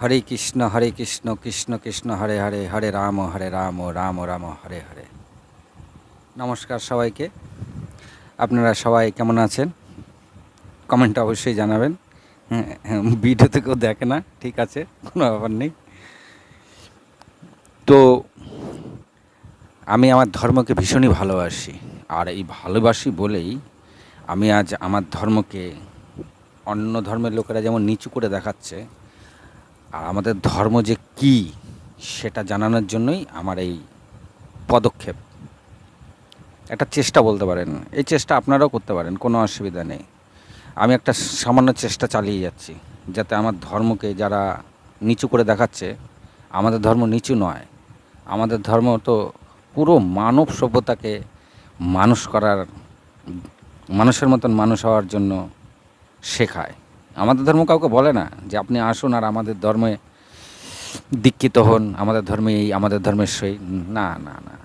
হরে কৃষ্ণ কৃষ্ণ কৃষ্ণ হরে হরে, হরে রাম রাম রাম হরে হরে। নমস্কার সবাইকে। আপনারা সবাই কেমন আছেন? কমেন্টে অবশ্যই জানাবেন। ভিডিওতে কেউ দেখে না, ঠিক আছে, কোনো ব্যাপার নেই। তো আমি আমার ধর্মকে ভীষণই ভালোবাসি, আর এই ভালোবাসি বলেই আমি আজ আমার ধর্মকে অন্য ধর্মের লোকেরা যেমন নিচু করে দেখাচ্ছে, আর আমাদের ধর্ম যে কী সেটা জানানোর জন্যই আমার এই পদক্ষেপ। একটা চেষ্টা বলতে পারেন, এই চেষ্টা আপনারাও করতে পারেন, কোনো অসুবিধা নেই। আমি একটা সামান্য চেষ্টা চালিয়ে যাচ্ছি, যাতে আমার ধর্মকে যারা নিচু করে দেখাচ্ছে, আমাদের ধর্ম নিচু নয়। আমাদের ধর্ম তো পুরো মানব সভ্যতাকে মানুষ করার, মানুষের মতন মানুষ হওয়ার জন্য শেখায়। আমাদের ধর্ম কাউকে বলে না যে আপনি আসুন আর আমাদের ধর্মে দীক্ষিত হন, আমাদের ধর্মে এই, আমাদের ধর্মের সই। না না না।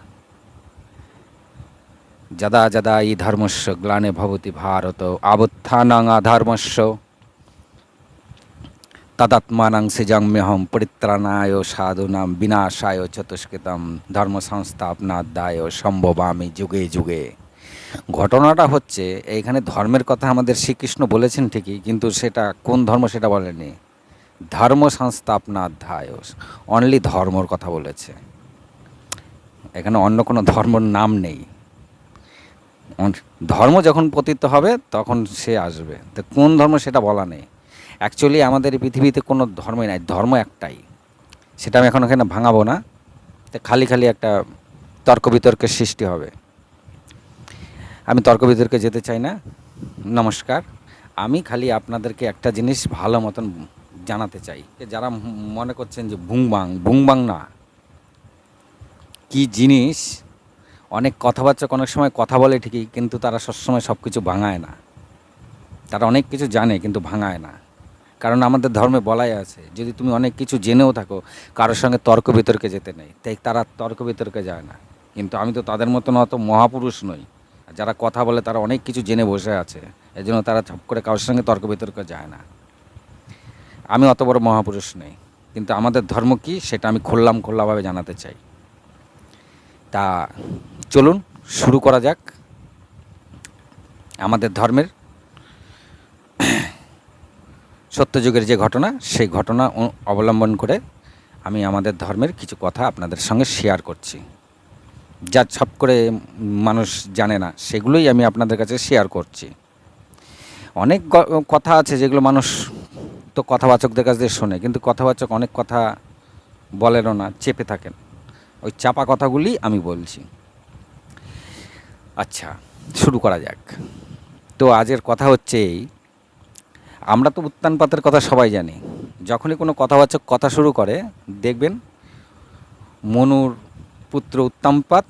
যদা যদা ই ধর্মস্য গ্লানে ভবতি ভারত আবুত্থানাং আধর্মস্য তদাত্মানাং সৃজাম্যহম পরিত্রাণায় সাধুনাম বিনাশায় চতুষ্কৃতম ধর্ম সংস্থাপনাধ্যায় সম্ভবামি যুগে যুগে। ঘটনাটা হচ্ছে এইখানে ধর্মের কথা আমাদের শ্রীকৃষ্ণ বলেছেন ঠিকই, কিন্তু সেটা কোন ধর্ম সেটা বলেনি। ধর্ম সংস্থাপনাধ্যায়, অনলি ধর্মর কথা বলেছে। এখানে অন্য কোনো ধর্মর নাম নেই। ধর্ম যখন পতিত হবে তখন সে আসবে, তো কোন ধর্ম সেটা বলা নেই। অ্যাকচুয়ালি আমাদের এই পৃথিবীতে কোনো ধর্মই নাই, ধর্ম একটাই। সেটা আমি এখন এখানে ভাঙাবো না, তো খালি খালি একটা তর্ক বিতর্কের সৃষ্টি হবে। আমি তর্ক বিতর্কে যেতে চাই না। নমস্কার। আমি খালি আপনাদেরকে একটা জিনিস ভালো মতন জানাতে চাই, যারা মনে করছেন যে বুংবাং বুংবাং না, কি জিনিস। অনেক কথাবার্তা অনেক সময় কথা বলে ঠিকই, কিন্তু তারা সবসময় সব কিছু ভাঙায় না। তারা অনেক কিছু জানে কিন্তু ভাঙায় না। কারণ আমাদের ধর্মে বলাই আছে, যদি তুমি অনেক কিছু জেনেও থাকো, কারোর সঙ্গে তর্ক বিতর্কে যেতে নেই। তাই তারা তর্ক বিতর্কে যায় না। কিন্তু আমি তো তাদের মতন অত মহাপুরুষ নই। যারা কথা বলে তারা অনেক কিছু জেনে বসে আছে, এই জন্য তারা ঝপ করে কারোর সঙ্গে তর্ক বিতর্কে যায় না। আমি অত বড় মহাপুরুষ নই, কিন্তু আমাদের ধর্ম কী সেটা আমি খোলাভাবে জানাতে চাই। তা চলুন শুরু করা যাক। আমাদের ধর্মের সত্যযুগের যে ঘটনা, সেই ঘটনা অবলম্বন করে আমি আমাদের ধর্মের কিছু কথা আপনাদের সঙ্গে শেয়ার করছি, যা সব করে মানুষ জানে না, সেগুলোই আমি আপনাদের কাছে শেয়ার করছি। অনেক কথা আছে যেগুলো মানুষ তো কথাবাচকদের কাছ দিয়ে শোনে, কিন্তু কথাবাচক অনেক কথা বলেনও না, চেপে থাকেন। ওই চাপা কথাগুলি আমি বলছি। আচ্ছা, শুরু করা যাক। তো আজের কথা হচ্ছে এই, আমরা তো উত্তানপাতের কথা সবাই জানি। যখনই কোনো কথাবাচক কথা শুরু করে, দেখবেন মনুর পুত্র উত্তানপাত,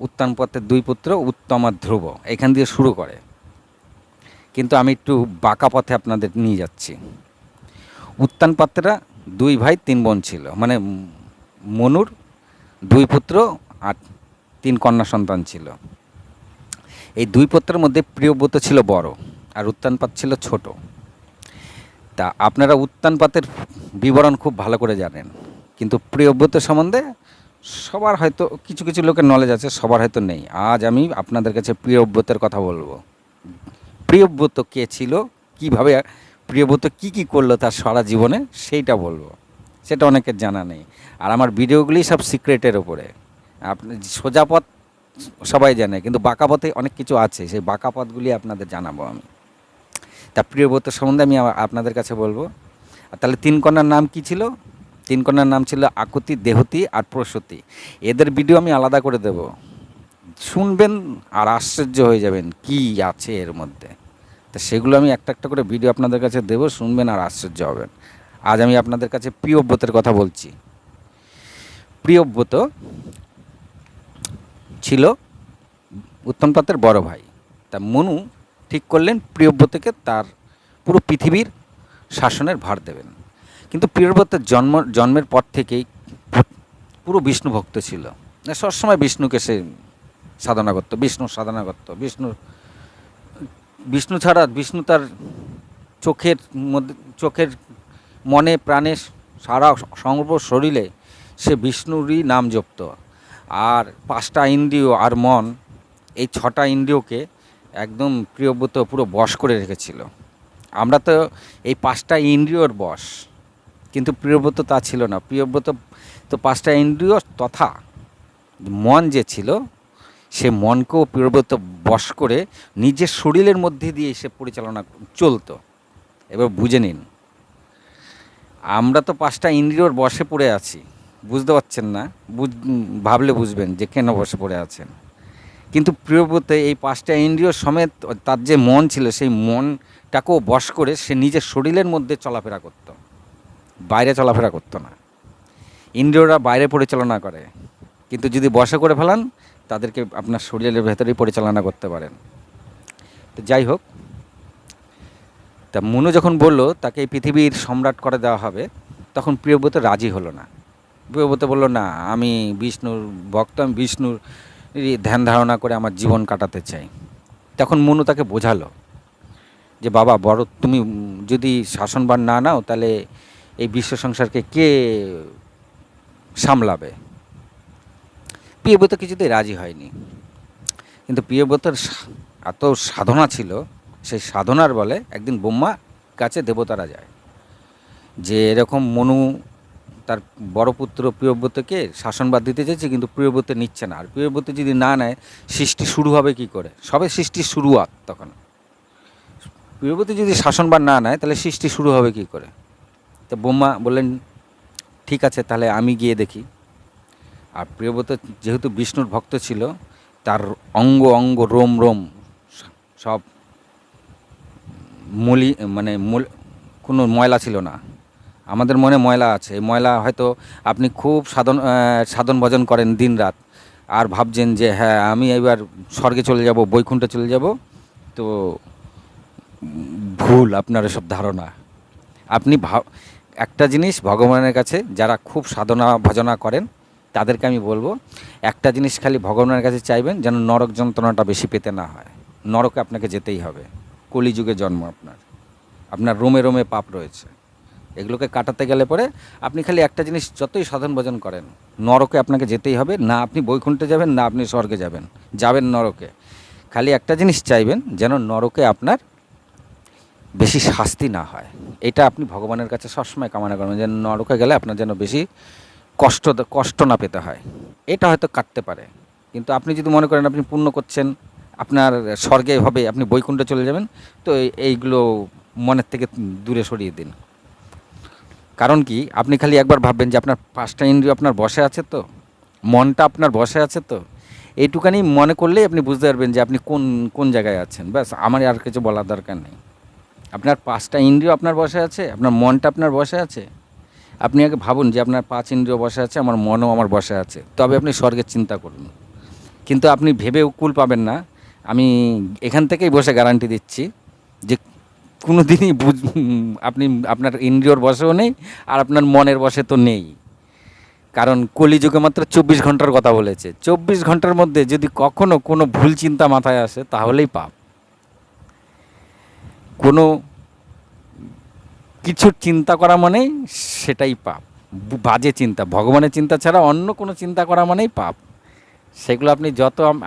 উত্তানপাতের দুই পুত্র উত্তম আর ধ্রুব, এখান দিয়ে শুরু করে। কিন্তু আমি একটু বাঁকা পথে আপনাদের নিয়ে যাচ্ছি। উত্তানপাতেরা দুই ভাই তিন বোন ছিল, মানে মনুর দুই পুত্র আর তিন কন্যা সন্তান ছিল। এই দুই পুত্রের মধ্যে প্রিয়ব্রত ছিল বড়, আর উত্তানপাত ছিল ছোট। তা আপনারা উত্তানপাতের বিবরণ খুব ভালো করে জানেন, কিন্তু প্রিয়ব্রত সম্বন্ধে সবার হয়তো কিছু কিছু লোকের নলেজ আছে, সবার হয়তো নেই। আজ আমি আপনাদের কাছে প্রিয়ব্রতের কথা বলবো। প্রিয়ব্রত কে ছিল, কিভাবে প্রিয়ব্রত কি কি করলো তার সারা জীবনে, সেইটা বলবো। সেটা অনেকের জানা নেই। আর আমার ভিডিওগুলি সব সিক্রেটের ওপরে। আপনি সোজা পথ সবাই জানে, কিন্তু বাঁকা পথে অনেক কিছু আছে, সেই বাঁকা পথগুলি আপনাদের জানাবো আমি। তা প্রিয়ব্রত সম্বন্ধে আমি আপনাদের কাছে বলবো। আর তাহলে তিন কন্যার নাম কি ছিল? তিন কন্যার নাম ছিল আকুতি, দেহতি আর প্রসূতি। এদের ভিডিও আমি আলাদা করে দেব, শুনবেন আর আশ্চর্য হয়ে যাবেন কি আছে এর মধ্যে। তা সেগুলো আমি একটা একটা করে ভিডিও আপনাদের কাছে দেবো, শুনবেন আর আশ্চর্য হবেন। আজ আমি আপনাদের কাছে প্রিয়ব্রতের কথা বলছি। প্রিয়ব্রত ছিল উত্তমপাতের বড় ভাই। তা মনু ঠিক করলেন প্রিয়ব্রতকে তার পুরো পৃথিবীর শাসনের ভার দেবেন। কিন্তু প্রিয়ব্রতের জন্মের পর থেকেই পুরো বিষ্ণু ভক্ত ছিল। সবসময় বিষ্ণুকে সে সাধনা করত, বিষ্ণুর সাধনা করত। বিষ্ণু ছাড়া, বিষ্ণু তার চোখের মধ্যে, চোখের মনে প্রাণে সারা সমগ্র শরীরে সে বিষ্ণুরই নাম জপত। আর 5টা ইন্দ্রিয় আর মন, এই 6টা ইন্দ্রিয়কে একদম প্রিয়ব্রত পুরো বশ করে রেখেছিল। আমরা তো এই 5টা ইন্দ্রিয়র বশ, কিন্তু প্রিয়ব্রত তা ছিল না। প্রিয়ব্রত তো 5টা ইন্দ্রিয় তথা মন যে ছিল, সে মনকেও প্রিয়ব্রত বশ করে নিজের শরীরের মধ্যে দিয়ে সে পরিচালনা চলতো। এবার বুঝে নিন, আমরা তো 5টা ইন্দ্রিয়র বশে পড়ে আছি, বুঝতে পারছেন না? ভাবলে বুঝবেন যে কেন বসে পড়ে আছেন। কিন্তু প্রিয়ব্রত এই 5টা ইন্দ্রিয় সমেত তার যে মন ছিল, সেই মনটাকেও বশ করে সে নিজের শরীরের মধ্যে চলাফেরা করত, বাইরে চলাফেরা করতো না। ইন্দ্রিয়রা বাইরে পরিচালনা করে, কিন্তু যদি বশে করে ফেলান তাদেরকে আপনার শরীরের ভেতরেই পরিচালনা করতে পারেন। তো যাই হোক, তা মনু যখন বলল তাকে এই পৃথিবীর সম্রাট করে দেওয়া হবে, তখন প্রিয়ব্রত রাজি হলো না। প্রিয়ব্রত বলল, না, আমি বিষ্ণুর ভক্ত, আমি বিষ্ণুর ধ্যান ধারণা করে আমার জীবন কাটাতে চাই। তখন মনু তাকে বোঝালো যে, বাবা, বড় তুমি যদি শাসনভার না নাও তাহলে এই বিশ্ব সংসারকে কে সামলাবে? প্রিয়ব্রত কিছুতেই রাজি হয়নি। কিন্তু প্রিয়ব্রতর এত সাধনা ছিল, সেই সাধনার বলে একদিন ব্রহ্মা কাছে দেবতারা যায় যে এরকম মনু তার বড় পুত্র প্রিয়ব্রতকে শাসনভার দিতে চাইছে, কিন্তু প্রিয়ব্রত নিচ্ছে না। আর প্রিয়ব্রত যদি না নেয়, সৃষ্টি শুরু হবে কি করে? সবে সৃষ্টির শুরুয়াত তখন। প্রিয়ব্রত যদি শাসনভার না নেয় তাহলে সৃষ্টি শুরু হবে কি করে? তো ব্রহ্মা বললেন, ঠিক আছে, তাহলে আমি গিয়ে দেখি। আর প্রিয়ব্রত যেহেতু বিষ্ণুর ভক্ত ছিল, তার অঙ্গ অঙ্গ রোম রোম সব কোনো ময়লা ছিল না। আমাদের মনে ময়লা আছে, এই ময়লা হয়তো আপনি খুব সাধন ভজন করেন দিন রাত, আর ভাবছেন যে হ্যাঁ, আমি এবার স্বর্গে চলে যাব, বৈকুণ্ঠে চলে যাব। তো ভুল আপনার এসব ধারণা। আপনি একটা জিনিস ভগবানের কাছে যারা খুব সাধনা ভজনা করেন তাদেরকে আমি বলবো, একটা জিনিস খালি ভগবানের কাছে চাইবেন, যেন নরক যন্ত্রণাটা বেশি পেতে না হয়। নরকে আপনাকে যেতেই হবে, কলিযুগে জন্ম আপনার রোমে রোমে পাপ রয়েছে, এগুলোকে কাটাতে গেলে পরে আপনি খালি একটা জিনিস, যতই সাধন ভজন করেন, নরকে আপনাকে যেতেই হবে। না আপনি বৈকুণ্ঠে যাবেন, না আপনি স্বর্গে যাবেন নরকে। খালি একটা জিনিস চাইবেন, যেন নরকে আপনার বেশি শাস্তি না হয়। এটা আপনি ভগবানের কাছে সবসময় কামনা করবেন, যেন নরকে গেলে আপনার যেন বেশি কষ্ট না পেতে হয়। এটা হয়তো কাটতে পারে, কিন্তু আপনি যদি মনে করেন আপনি পুণ্য করছেন, আপনার স্বর্গে হবে, আপনি বৈকুণ্ঠে চলে যাবেন, তো এইগুলো মনের থেকে দূরে সরিয়ে দিন। কারণ কি, আপনি খালি একবার ভাববেন যে আপনার 5টা ইন্দ্রিয় আপনার বসে আছে, তো মনটা আপনার বসে আছে, তো এইটুকানি মনে করলেই আপনি বুঝতে পারবেন যে আপনি কোন কোন জায়গায় আছেন। ব্যাস, আমার আর কিছু বলার দরকার নেই। আপনার 5টা ইন্দ্রিয় আপনার বসে আছে, আপনার মনটা আপনার বসে আছে। আপনি আগে ভাবুন যে আপনার 5 ইন্দ্রিয় বসে আছে, আমার মনও আমার বসে আছে, তবে আপনি স্বর্গের চিন্তা করুন। কিন্তু আপনি ভেবেও কুল পাবেন না। আমি এখান থেকেই বসে গ্যারান্টি দিচ্ছি যে কোনো দিনই আপনি আপনার ইন্দ্রিয়র বশেও নেই, আর আপনার মনের বশে তো নেই। কারণ কলিযুগে মাত্র 24 ঘন্টার কথা বলেছে। 24 ঘন্টার মধ্যে যদি কখনো কোনো ভুল চিন্তা মাথায় আসে, তাহলেই পাপ। কোনো কিছু চিন্তা করা মানেই সেটাই পাপ, বাজে চিন্তা। ভগবানের চিন্তা ছাড়া অন্য কোনো চিন্তা করা মানেই পাপ। সেগুলো আপনি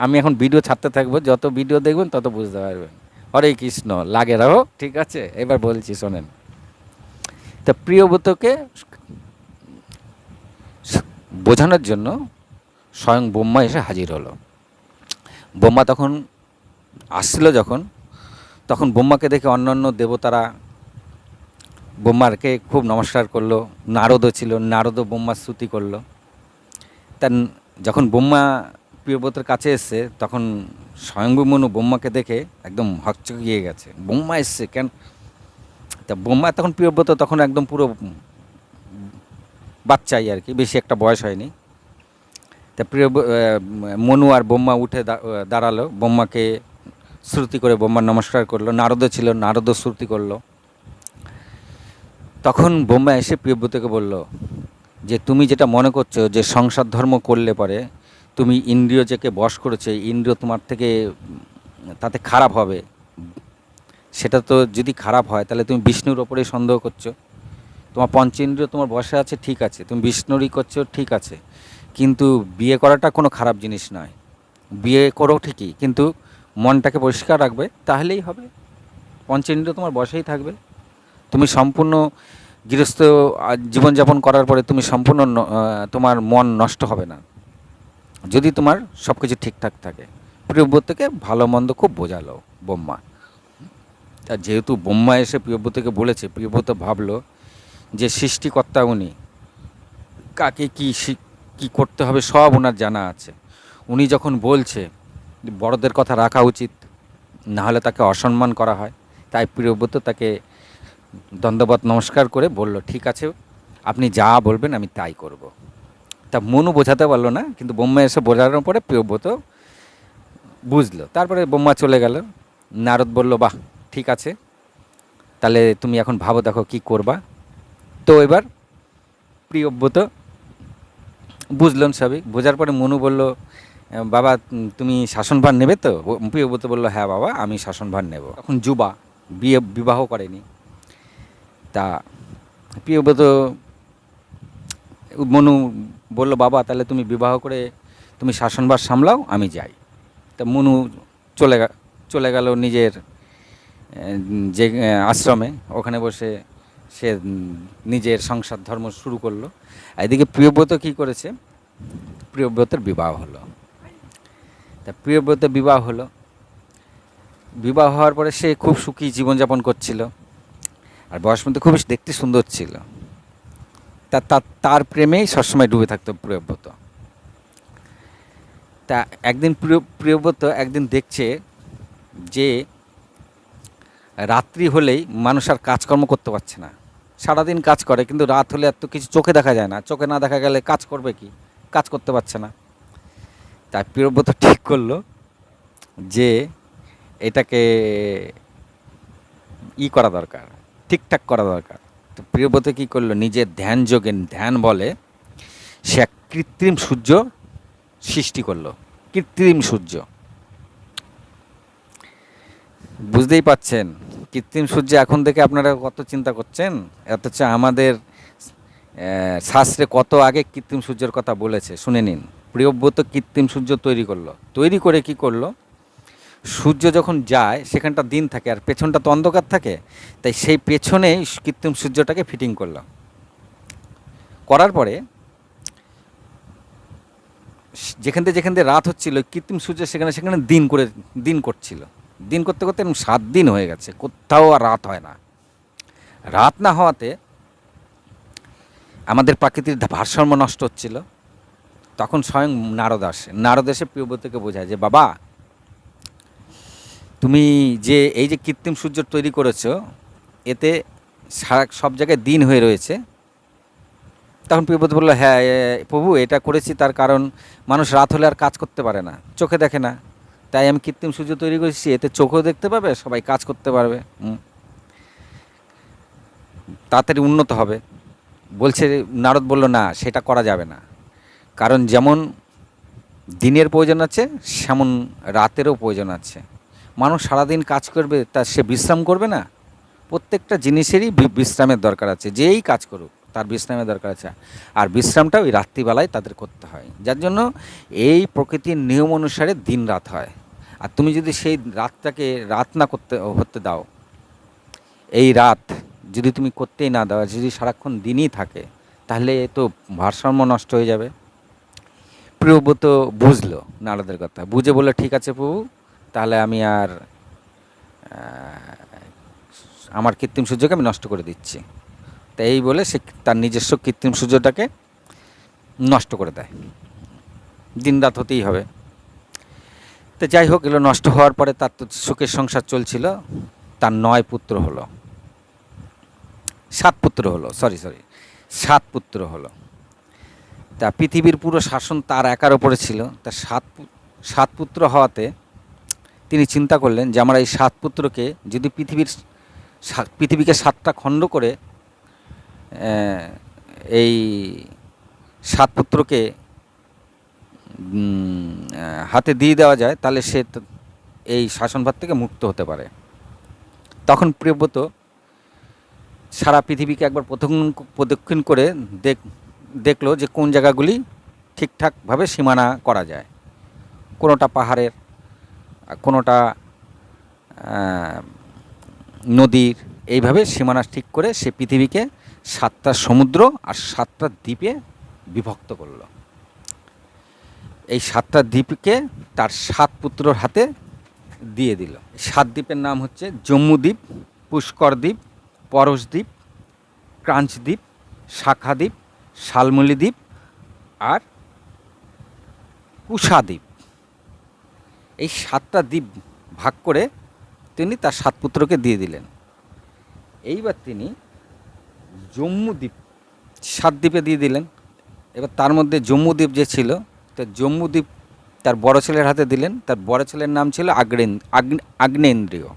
আমি এখন ভিডিও ছাড়তে থাকবো, যত ভিডিও দেখবেন তত বুঝতে পারবেন। হরে কৃষ্ণ, লাগে রাখো, ঠিক আছে? এবার বলছি শোনেন। তা প্রিয়ব্রতকে বোঝানোর জন্য স্বয়ং ব্রহ্মা এসে হাজির হলো। ব্রহ্মা তখন আসছিল, তখন ব্রহ্মাকে দেখে অন্যান্য দেবতারা ব্রহ্মাকে খুব নমস্কার করলো। নারদও ছিল, নারদও ব্রহ্মার স্তুতি করলো। তা যখন ব্রহ্মা প্রিয়ব্রতের কাছে এসছে, তখন স্বয়ংভূ মনু ব্রহ্মাকে দেখে একদম হকচকিয়ে গেছে। ব্রহ্মা এসছে কেন? তা ব্রহ্মা তখন, প্রিয়ব্রত তখন একদম পুরো বাচ্চাই আর কি, বেশি একটা বয়স হয়নি। তা মনু আর ব্রহ্মা উঠে দাঁড়ালো, ব্রহ্মাকে শ্রুতি করে ব্রহ্মার নমস্কার করলো। নারদও ছিল, নারদও শ্রুতি করলো। তখন ব্রহ্মা এসে প্রিয়ব্রতকে বলল যে, তুমি যেটা মনে করছো যে সংসার ধর্ম করলে পরে তুমি ইন্দ্রিয় যাকে বশ করেছে, ইন্দ্রিয় তোমার থেকে তাতে খারাপ হবে, সেটা তো যদি খারাপ হয় তাহলে তুমি বিষ্ণুর ওপরেই সন্দেহ করছো। তোমার পঞ্চেন্দ্রিয় তোমার বসে আছে, ঠিক আছে, তুমি বিষ্ণুরই করছো, ঠিক আছে, কিন্তু বিয়ে করাটা কোনো খারাপ জিনিস নয়। বিয়ে করো ঠিকই, কিন্তু মনটাকে পরিষ্কার রাখবে, তাহলেই হবে। পঞ্চেন্দ্রিয় তোমার বসেই থাকবে। তুমি সম্পূর্ণ গৃহস্থ জীবনযাপন করার পরে তুমি সম্পূর্ণ তোমার মন নষ্ট হবে না, যদি তোমার সব কিছু ঠিকঠাক থাকে। প্রিয়ব্রতকে ভালো মন্দ খুব বোঝালো ব্রহ্মা। আর যেহেতু ব্রহ্মা এসে প্রিয়ব্রতকে বলেছে, প্রিয়ব্রত ভাবলো যে সৃষ্টিকর্তা উনি, কাকে কী করতে হবে সব ওনার জানা আছে। উনি যখন বলছে, বড়দের কথা রাখা উচিত, না হলে তাকে অসম্মান করা হয়। তাই প্রিয়ব্রত তাকে দণ্ডবত নমস্কার করে বলল, ঠিক আছে, আপনি যা বলবেন আমি তাই করব। তা মনু বোঝাতে পারলো না, কিন্তু ব্রহ্মা এসে বোঝানোর পরে প্রিয়ব্রত বুঝলো। তারপরে ব্রহ্মা চলে গেল। নারদ বলল, বাহ, ঠিক আছে, তাহলে তুমি এখন ভাবো, দেখো কি করবা। তো এবার প্রিয়ব্রত বুঝলেন সবই। বোঝার পরে মনু বলল, বাবা তুমি শাসনভার নেবে তো? প্রিয়ব্রত বলল, হ্যাঁ বাবা, আমি শাসনভার নেব। তখন যুবা, বিবাহ করেনি। তা প্রিয়ব্রত, মনু বলল, বাবা তাহলে তুমি বিবাহ করে তুমি শাসনভার সামলাও, আমি যাই। তা মনু চলে গেল নিজের যে আশ্রমে। ওখানে বসে সে নিজের সংসার ধর্ম শুরু করলো। এদিকে প্রিয়ব্রত কী করেছে? প্রিয়ব্রতের বিবাহ হলো। তা প্রিয়ব্রতের বিবাহ হওয়ার পরে সে খুব সুখী জীবনযাপন করছিল, আর বয়স মধ্যে খুবই দেখতে সুন্দর ছিল। তার প্রেমেই সবসময় ডুবে থাকতো প্রিয়ব্রত। তা একদিন প্রিয়ব্রত একদিন দেখছে যে রাত্রি হলেই মানুষ আর কাজকর্ম করতে পারছে না। সারাদিন কাজ করে, কিন্তু রাত হলে এত কিছু চোখে দেখা যায় না। চোখে না দেখা গেলে কাজ করবে কি? কাজ করতে পারছে না। তাই প্রিয়ব্রত ঠিক করলো যে এটাকে করা দরকার, ঠিকঠাক করা দরকার। তো প্রিয়ব্রত কী করলো? নিজের ধ্যান বলে সে এক কৃত্রিম সূর্য সৃষ্টি করলো। কৃত্রিম সূর্য, বুঝতেই পাচ্ছেন কৃত্রিম সূর্য এখন থেকে আপনারা কত চিন্তা করছেন, অথচ আমাদের শাস্ত্রে কত আগে কৃত্রিম সূর্যের কথা বলেছে, শুনে নিন। প্রিয়ব্রত কৃত্রিম সূর্য তৈরি করে কি করলো? সূর্য যখন যায় সেখানটা দিন থাকে, আর পেছনটা তো অন্ধকার থাকে, তাই সেই পেছনেই কৃত্রিম সূর্যটাকে ফিটিং করলো। করার পরে যেখান রাত হচ্ছিল, কৃত্রিম সূর্য সেখানে দিন করছিল। দিন করতে করতে 7 দিন হয়ে গেছে, কোথাও আর রাত হয় না। রাত না হওয়াতে আমাদের প্রাকৃতিক ভারসাম্য নষ্ট হচ্ছিল। তখন স্বয়ং নারদ এসে প্রিয়ব্রতকে বোঝায় যে, বাবা তুমি যে এই যে কৃত্রিম সূর্য তৈরি করেছো, এতে সব জায়গায় দিন হয়ে রয়েছে। তখন প্রিয়ব্রত বলল, হ্যাঁ প্রভু, এটা করেছি তার কারণ মানুষ রাত হলে আর কাজ করতে পারে না, চোখে দেখে না, তাই আমি কৃত্রিম সূর্য তৈরি করেছি, এতে চোখেও দেখতে পাবে, সবাই কাজ করতে পারবে, তাড়াতাড়ি উন্নত হবে। বলছে, নারদ বলল, না, সেটা করা যাবে না, কারণ যেমন দিনের প্রয়োজন আছে সেমন রাতেরও প্রয়োজন আছে। মানুষ সারাদিন কাজ করবে, তা সে বিশ্রাম করবে না? প্রত্যেকটা জিনিসেরই বিশ্রামের দরকার আছে, যেই কাজ করুক তার বিশ্রামের দরকার আছে, আর বিশ্রামটা ওই রাত্রিবেলায় তাদের করতে হয়। যার জন্য এই প্রকৃতির নিয়ম অনুসারে দিন রাত হয়। আর তুমি যদি সেই রাতটাকে রাত না হতে দাও, এই রাত যদি তুমি করতেই না দাও, যদি সারাক্ষণ দিনই থাকে, তাহলে তো ভারসাম্য নষ্ট হয়ে যাবে। প্রিয়ব্রত বুঝলো নারদের কথা, বুঝে বললো, ঠিক আছে প্রভু, তাহলে আমি আর আমার কৃত্রিম সূর্যকে আমি নষ্ট করে দিচ্ছি। তাই এই বলে সে তার নিজস্ব কৃত্রিম সূর্যটাকে নষ্ট করে দেয়। দিন রাত হতেই হবে। তো যাই হোক, এগুলো নষ্ট হওয়ার পরে তার তো সুখের সংসার চলছিল। তার 9 পুত্র হলো, 7 পুত্র হলো, সরি 7 পুত্র হলো। তা পৃথিবীর পুরো শাসন তার একার ওপরে ছিল। তা 7 পুত্র হওয়াতে তিনি চিন্তা করলেন যে, আমরা এই 7 পুত্রকে যদি পৃথিবীকে 7টা খণ্ড করে এই 7 পুত্রকে হাতে দিয়ে দেওয়া যায়, তাহলে সে এই শাসনভার থেকে মুক্ত হতে পারে। তখন প্রিয়ব্রত সারা পৃথিবীকে একবার প্রদক্ষিণ করে দেখলো যে কোন জায়গাগুলি ঠিকঠাকভাবে সীমানা করা যায়। কোনোটা পাহাড়ের, কোনোটা নদীর, এইভাবে সীমানা ঠিক করে সে পৃথিবীকে 7টা সমুদ্র আর 7টা দ্বীপে বিভক্ত করল। এই 7টা দ্বীপকে তার 7 পুত্রর হাতে দিয়ে দিল। 7 দ্বীপের নাম হচ্ছে জম্মুদ্বীপ, পুষ্করদ্বীপ, পরশদ্বীপ, ক্রাঞ্চদ্বীপ, শাখাদ্বীপ, শালমলী দ্বীপ আর কুশাদ্বীপ। এই 7টা দ্বীপ ভাগ করে তিনি তার 7 পুত্রকে দিয়ে দিলেন। এইবার তিনি জম্মুদ্বীপ 7 দ্বীপে দিয়ে দিলেন। এবার তার মধ্যে জম্মুদ্বীপ যে ছিল, তো জম্মুদ্বীপ তার বড় ছেলের হাতে দিলেন। তার বড় ছেলের নাম ছিল আগ্নেয়েন্দ্রিয়।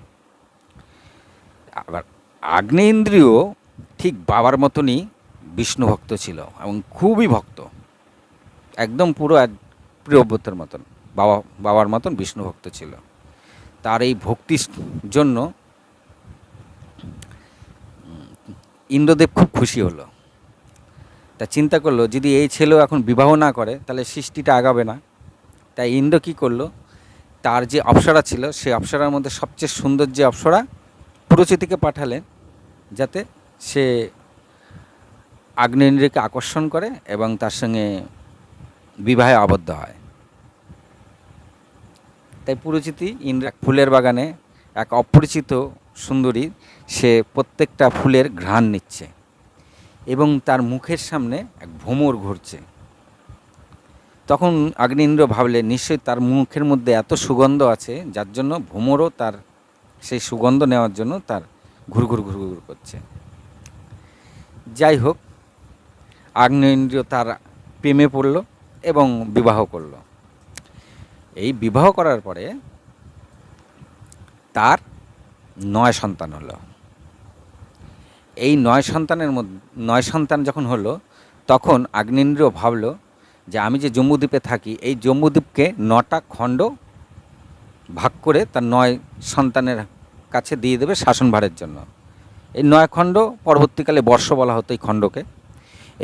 আবার আগ্নেয়েন্দ্রিয় ঠিক বাবার মতনই বিষ্ণু ভক্ত ছিল এবং খুবই ভক্ত, একদম পুরো প্রিয়ব্রতের মতন, বাবার মতন বিষ্ণু ভক্ত ছিল। তার এই ভক্তির জন্য ইন্দ্রদেব খুব খুশি হলো। তা চিন্তা করলো যদি এই ছেলেও এখন বিবাহ না করে তাহলে সৃষ্টিটা আগাবে না। তাই ইন্দ্র কী করলো, তার যে অপ্সরা ছিল সেই অপ্সরার মধ্যে সবচেয়ে সুন্দর যে অপ্সরা পুরুচিতিকে পাঠালেন, যাতে সে আগ্নেয়েন্দ্রিয়কে আকর্ষণ করে এবং তার সঙ্গে বিবাহে আবদ্ধ হয়। তাই পুরুচিতি ইন্দ্র এক ফুলের বাগানে এক অপরিচিত সুন্দরী, সে প্রত্যেকটা ফুলের ঘ্রাণ নিচ্ছে এবং তার মুখের সামনে এক ভ্রমর ঘুরছে। তখন আগ্নেয়েন্দ্র ভাবলে নিশ্চয়ই তার মুখের মধ্যে এত সুগন্ধ আছে যার জন্য ভ্রমরও তার সেই সুগন্ধ নেওয়ার জন্য তার ঘুরঘুর ঘুরঘুর করছে। যাই হোক, আগ্নেয়েন্দ্র তার প্রেমে পড়ল এবং বিবাহ করল। এই বিবাহ করার পরে তার 9 সন্তান হলো। এই 9 সন্তানের মধ্যে 9 সন্তান যখন হলো, তখন আগ্নেয়েন্দ্র ভাবল যে আমি যে জম্মুদ্বীপে থাকি, এই জম্মুদ্বীপকে 9টা খণ্ড ভাগ করে তার 9 সন্তানের কাছে দিয়ে দেবে শাসনভারের জন্য। এই 9 খণ্ড পরবর্তীকালে বর্ষ বলা হতো এই খণ্ডকে।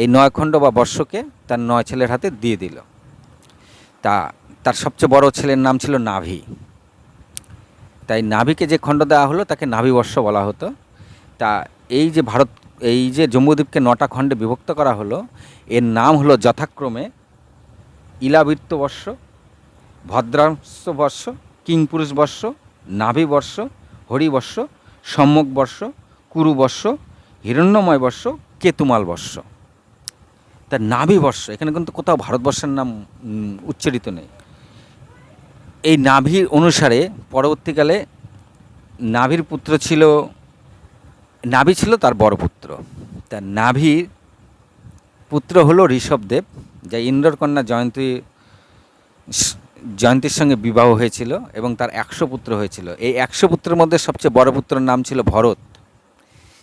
এই 9 খণ্ড বা বর্ষকে তার 9 ছেলের হাতে দিয়ে দিল। তার সবচেয়ে বড় ছেলের নাম ছিল নাভি। তাই নাভিকে যে খণ্ড দেওয়া হলো তাকে নাভিবর্ষ বলা হতো। তা এই যে জম্বুদ্বীপকে 9টা খণ্ডে বিভক্ত করা হলো, এর নাম হলো যথাক্রমে ইলাবৃত্ত বর্ষ, ভদ্রাংশ বর্ষ, কিংপুরুষ বর্ষ, নাভিবর্ষ, হরিবর্ষ, সম্যক বর্ষ, কুরুবর্ষ, হিরণ্যময় বর্ষ, কেতুমাল বর্ষ। তার নাভিবর্ষ, এখানে কিন্তু কোথাও ভারতবর্ষের নাম উচ্চারিত নেই। এই নাভির অনুসারে পরবর্তীকালে নাভির পুত্র ছিল, নাভি ছিল তার বড় পুত্র। তার নাভির পুত্র হলো ঋষভদেব, যা ইন্দ্রর কন্যা জয়ন্তীর সঙ্গে বিবাহ হয়েছিল এবং তার 100 পুত্র হয়েছিল। এই 100 পুত্রের মধ্যে সবচেয়ে বড় পুত্রের নাম ছিল ভরত।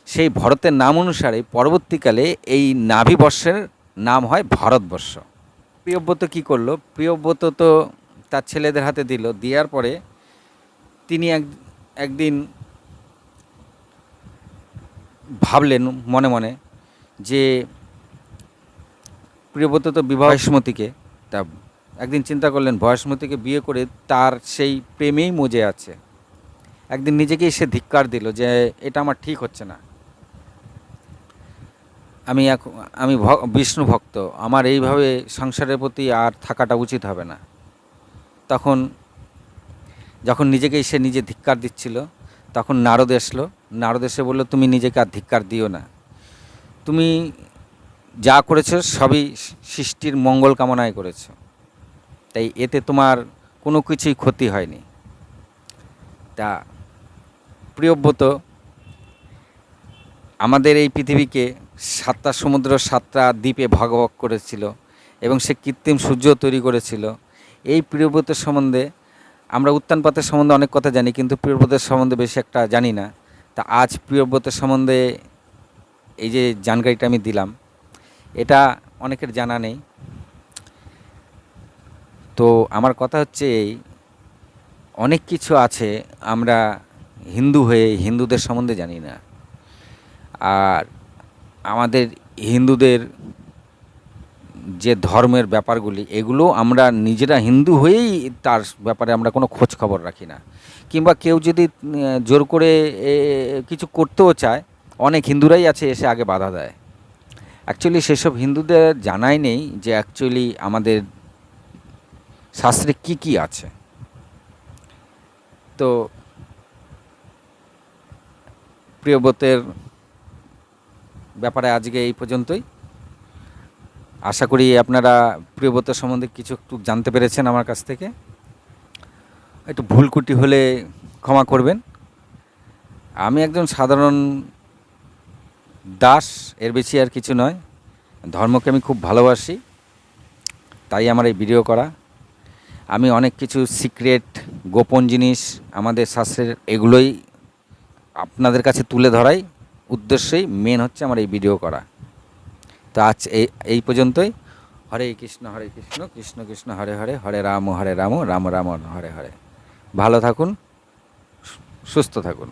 সেই ভরতের নাম অনুসারে পরবর্তীকালে এই নাভিবর্ষের নাম হয় ভারতবর্ষ। প্রিয়ব্রত কী করলো, প্রিয়ব্রত তো তার ছেলেদের হাতে দিল। দেওয়ার পরে তিনি একদিন ভাবলেন মনে মনে যে প্রিয়ব্রত তো বয়সমতীকে, তা একদিন চিন্তা করলেন বয়সমতীকে বিয়ে করে তার সেই প্রেমেই মজে আছে। একদিন নিজেকেই সে ধিক্কার দিল যে এটা আমার ঠিক হচ্ছে না, আমি বিষ্ণু ভক্ত, আমার এইভাবে সংসারের প্রতি আর থাকাটা উচিত হবে না। যখন নিজেকেই সে নিজে ধিক্কার দিচ্ছিল, তখন নারদ এসলো। নারদ এসে বলল, তুমি নিজেকে আর ধিক্কার দিও না, তুমি যা করেছো সবই সৃষ্টির মঙ্গল কামনায় করেছো, তাই এতে তোমার কোনো কিছুই ক্ষতি হয়নি। তা প্রিয়ব্রত আমাদের এই পৃথিবীকে 7টা সমুদ্র 7টা দ্বীপে ভাগ ভাগ করেছিল এবং সে কৃত্রিম সূর্য তৈরি করেছিল। এই প্রিয়ব্রতের সম্বন্ধে আমরা উত্তানপাতের সম্বন্ধে অনেক কথা জানি, কিন্তু প্রিয়ব্রতের সম্বন্ধে বেশি একটা জানি না। তা আজ প্রিয়ব্রতের সম্বন্ধে এই যে জানকারিটা আমি দিলাম, এটা অনেকের জানা নেই। তো আমার কথা হচ্ছে এই, অনেক কিছু আছে আমরা হিন্দু হয়ে হিন্দুদের সম্বন্ধে জানি না। আর আমাদের হিন্দুদের যে ধর্মের ব্যাপারগুলি, এগুলো আমরা নিজেরা হিন্দু হয়েই তার ব্যাপারে আমরা কোনো খোঁজ খবর রাখি না। কিংবা কেউ যদি জোর করে কিছু করতেও চায়, অনেক হিন্দুরাই আছে এসে আগে বাধা দেয়। অ্যাকচুয়ালি সেসব হিন্দুদের জানাই নেই যে অ্যাকচুয়ালি আমাদের শাস্ত্রে কি কি আছে। তো প্রিয়ব্রতের ব্যাপারে আজকে এই পর্যন্তই। আশা করি আপনারা প্রিয়ব্রত সম্বন্ধে কিছু একটু জানতে পেরেছেন আমার কাছ থেকে। একটু ভুলকুটি হলে ক্ষমা করবেন। আমি একজন সাধারণ দাস, এর বেশি আর কিছু নয়। ধর্মকে আমি খুব ভালোবাসি, তাই আমার এই ভিডিও করা। আমি অনেক কিছু সিক্রেট, গোপন জিনিস আমাদের শাস্ত্রের, এগুলোই আপনাদের কাছে তুলে ধরাই উদ্দেশ্যেই মেন হচ্ছে আমার এই ভিডিও করা। তো আজ এই পর্যন্তই। হরে কৃষ্ণ কৃষ্ণ কৃষ্ণ হরে হরে, হরে রাম রাম রাম রাম হরে হরে। ভালো থাকুন, সুস্থ থাকুন।